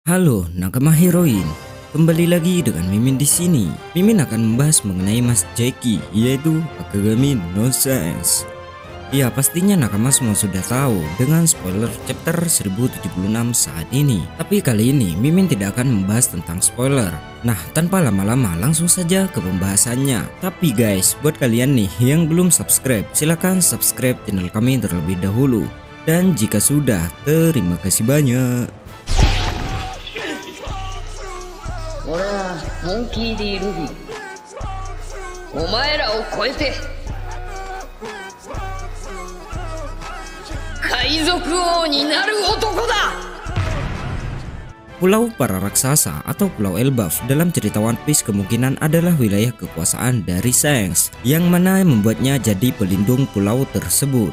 Halo, nakama heroin. Kembali lagi dengan Mimin di sini. Mimin akan membahas mengenai Mas Jeki, yaitu Akagami no Sense. Ya, pastinya nakama semua sudah tahu dengan spoiler chapter 1076 saat ini. Tapi kali ini Mimin tidak akan membahas tentang spoiler. Nah, tanpa lama-lama langsung saja ke pembahasannya. Tapi guys, buat kalian nih yang belum subscribe, silahkan subscribe channel kami terlebih dahulu. Dan jika sudah, terima kasih banyak. 俺はモンキー・ディ・ルビーお前らを超えて海賊王になる男だ。 Pulau para raksasa atau Pulau Elbaf dalam cerita One Piece kemungkinan adalah wilayah kekuasaan dari Shanks, yang mana membuatnya jadi pelindung pulau tersebut.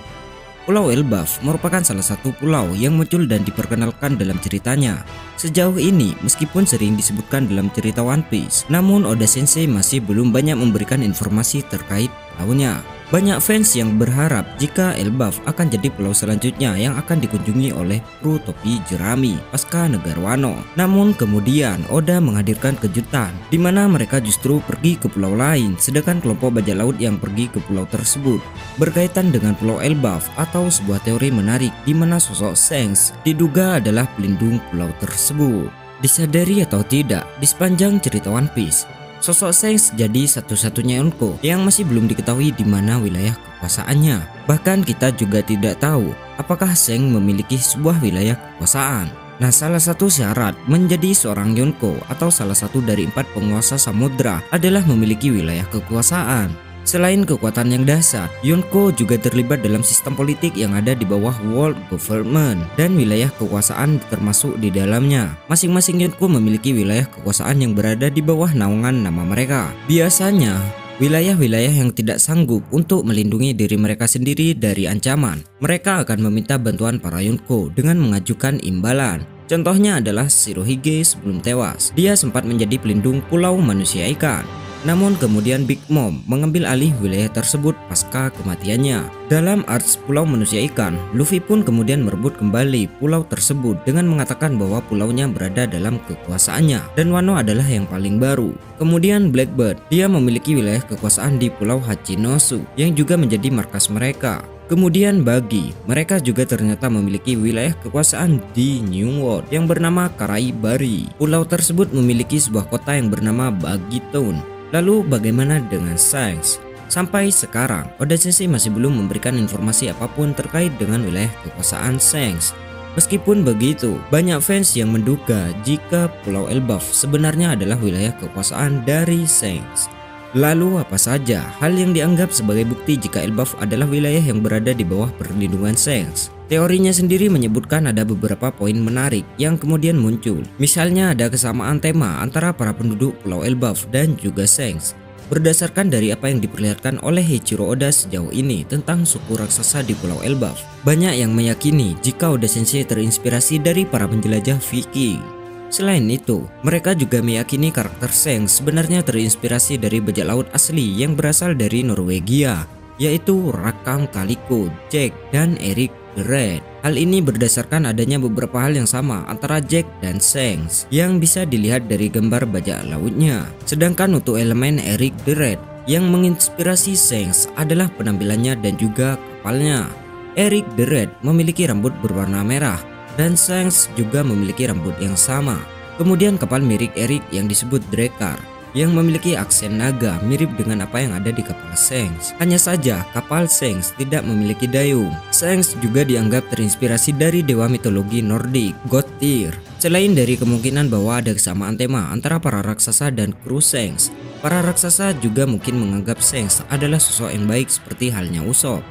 Pulau Elbaf merupakan salah satu pulau yang muncul dan diperkenalkan dalam ceritanya. Sejauh ini, meskipun sering disebutkan dalam cerita One Piece, namun Oda Sensei masih belum banyak memberikan informasi terkait pulaunya. Banyak fans yang berharap jika Elbaf akan jadi pulau selanjutnya yang akan dikunjungi oleh kru topi jerami pasca negara Wano. Namun kemudian Oda menghadirkan kejutan di mana mereka justru pergi ke pulau lain, sedangkan kelompok bajak laut yang pergi ke pulau tersebut berkaitan dengan Pulau Elbaf atau sebuah teori menarik di mana sosok Shanks diduga adalah pelindung pulau tersebut. Disadari atau tidak, di sepanjang cerita One Piece, sosok Shanks jadi satu-satunya Yonko yang masih belum diketahui di mana wilayah kekuasaannya. Bahkan kita juga tidak tahu apakah Shanks memiliki sebuah wilayah kekuasaan. Nah, salah satu syarat menjadi seorang Yonko atau salah satu dari 4 penguasa samudra adalah memiliki wilayah kekuasaan. Selain kekuatan yang dasar, Yonko juga terlibat dalam sistem politik yang ada di bawah world government dan wilayah kekuasaan termasuk di dalamnya. Masing-masing Yonko memiliki wilayah kekuasaan yang berada di bawah naungan nama mereka. Biasanya, wilayah-wilayah yang tidak sanggup untuk melindungi diri mereka sendiri dari ancaman, mereka akan meminta bantuan para Yonko dengan mengajukan imbalan. Contohnya adalah Shirohige sebelum tewas. Dia sempat menjadi pelindung Pulau Manusia Ikan. Namun kemudian Big Mom mengambil alih wilayah tersebut pasca kematiannya. Dalam arts Pulau Manusia Ikan, Luffy pun kemudian merebut kembali pulau tersebut dengan mengatakan bahwa pulaunya berada dalam kekuasaannya dan Wano adalah yang paling baru. Kemudian Blackbird, dia memiliki wilayah kekuasaan di Pulau Hachinosu yang juga menjadi markas mereka. Kemudian Buggy, mereka juga ternyata memiliki wilayah kekuasaan di New World yang bernama Karaibari. Pulau tersebut memiliki sebuah kota yang bernama Buggy Town. Lalu bagaimana dengan Shanks? Sampai sekarang, Oda Sensei masih belum memberikan informasi apapun terkait dengan wilayah kekuasaan Shanks. Meskipun begitu, banyak fans yang menduga jika Pulau Elbaf sebenarnya adalah wilayah kekuasaan dari Shanks. Lalu apa saja hal yang dianggap sebagai bukti jika Elbaf adalah wilayah yang berada di bawah perlindungan Shanks? Teorinya sendiri menyebutkan ada beberapa poin menarik yang kemudian muncul. Misalnya ada kesamaan tema antara para penduduk Pulau Elbaf dan juga Shanks. Berdasarkan dari apa yang diperlihatkan oleh Eiichiro Oda sejauh ini tentang suku raksasa di Pulau Elbaf, banyak yang meyakini jika Oda Sensei terinspirasi dari para penjelajah Viking. Selain itu, mereka juga meyakini karakter Shanks sebenarnya terinspirasi dari bajak laut asli yang berasal dari Norwegia, yaitu Rakang Kaliko, Jack, dan Eric the Red. Hal ini berdasarkan adanya beberapa hal yang sama antara Jack dan Shanks yang bisa dilihat dari gambar bajak lautnya. Sedangkan untuk elemen Eric the Red yang menginspirasi Shanks adalah penampilannya dan juga kapalnya. Eric the Red memiliki rambut berwarna merah dan Shanks juga memiliki rambut yang sama. Kemudian kapal mirip Eric yang disebut Drekar yang memiliki aksen naga mirip dengan apa yang ada di kapal Shanks. Hanya saja kapal Shanks tidak memiliki dayung. Shanks juga dianggap terinspirasi dari dewa mitologi Nordik, Gottir. Selain dari kemungkinan bahwa ada kesamaan tema antara para raksasa dan kru Shanks, para raksasa juga mungkin menganggap Shanks adalah sosok yang baik seperti halnya Usopp.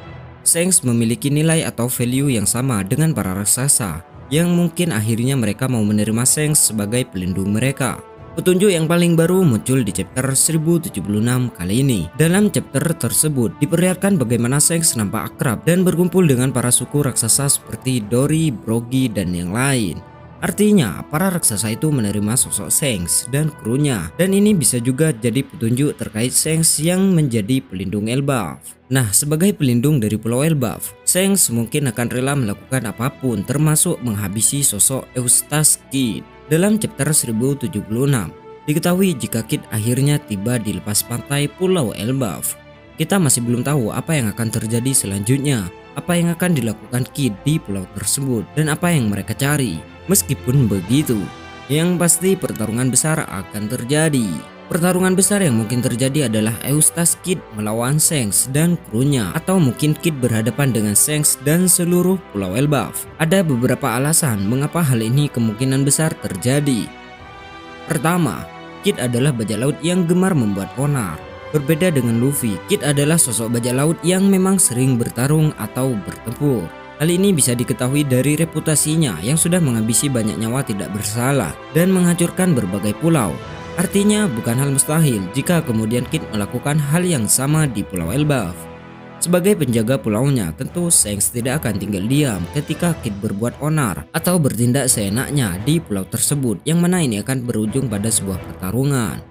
Shanks memiliki nilai atau value yang sama dengan para raksasa, yang mungkin akhirnya mereka mau menerima Shanks sebagai pelindung mereka. Petunjuk yang paling baru muncul di chapter 1076 kali ini. Dalam chapter tersebut diperlihatkan bagaimana Shanks nampak akrab dan berkumpul dengan para suku raksasa seperti Dory, Brogy, dan yang lain. Artinya, para raksasa itu menerima sosok Shanks dan krunya, dan ini bisa juga jadi petunjuk terkait Shanks yang menjadi pelindung Elbaf. Nah, sebagai pelindung dari Pulau Elbaf, Shanks mungkin akan rela melakukan apapun termasuk menghabisi sosok Eustace Kid. Dalam chapter 1076, diketahui jika Kid akhirnya tiba di lepas pantai Pulau Elbaf. Kita masih belum tahu apa yang akan terjadi selanjutnya, apa yang akan dilakukan Kid di pulau tersebut, dan apa yang mereka cari. Meskipun begitu, yang pasti pertarungan besar akan terjadi. Pertarungan besar yang mungkin terjadi adalah Eustace Kid melawan Shanks dan krunya, atau mungkin Kid berhadapan dengan Shanks dan seluruh Pulau Elbaf. Ada beberapa alasan mengapa hal ini kemungkinan besar terjadi. Pertama, Kid adalah bajak laut yang gemar membuat onar. Berbeda dengan Luffy, Kid adalah sosok bajak laut yang memang sering bertarung atau bertempur. Hal ini bisa diketahui dari reputasinya yang sudah menghabisi banyak nyawa tidak bersalah dan menghancurkan berbagai pulau. Artinya bukan hal mustahil jika kemudian Kid melakukan hal yang sama di Pulau Elbaf. Sebagai penjaga pulaunya, tentu Shanks tidak akan tinggal diam ketika Kid berbuat onar atau bertindak seenaknya di pulau tersebut, yang mana ini akan berujung pada sebuah pertarungan.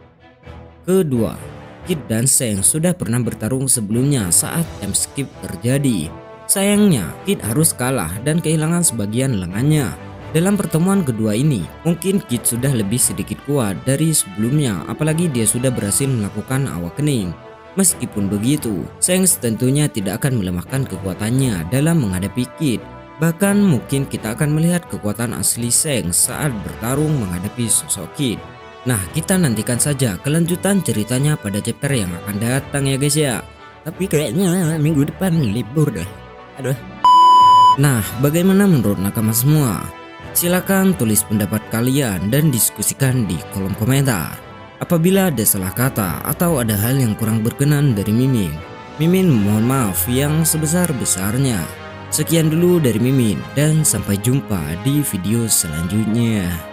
Kedua, Kid dan Shanks sudah pernah bertarung sebelumnya saat time skip terjadi. Sayangnya, Kid harus kalah dan kehilangan sebagian lengannya. Dalam pertemuan kedua ini, mungkin Kid sudah lebih sedikit kuat dari sebelumnya, apalagi dia sudah berhasil melakukan awakening. Meskipun begitu, Shanks tentunya tidak akan melemahkan kekuatannya dalam menghadapi Kid. Bahkan mungkin kita akan melihat kekuatan asli Shanks saat bertarung menghadapi sosok Kid. Nah, kita nantikan saja kelanjutan ceritanya pada chapter yang akan datang ya guys ya. Tapi kayaknya minggu depan libur deh. Aduh. Nah, bagaimana menurut nakama semua? Silakan tulis pendapat kalian dan diskusikan di kolom komentar. Apabila ada salah kata atau ada hal yang kurang berkenan dari Mimin mohon maaf yang sebesar-besarnya. Sekian dulu dari Mimin dan sampai jumpa di video selanjutnya.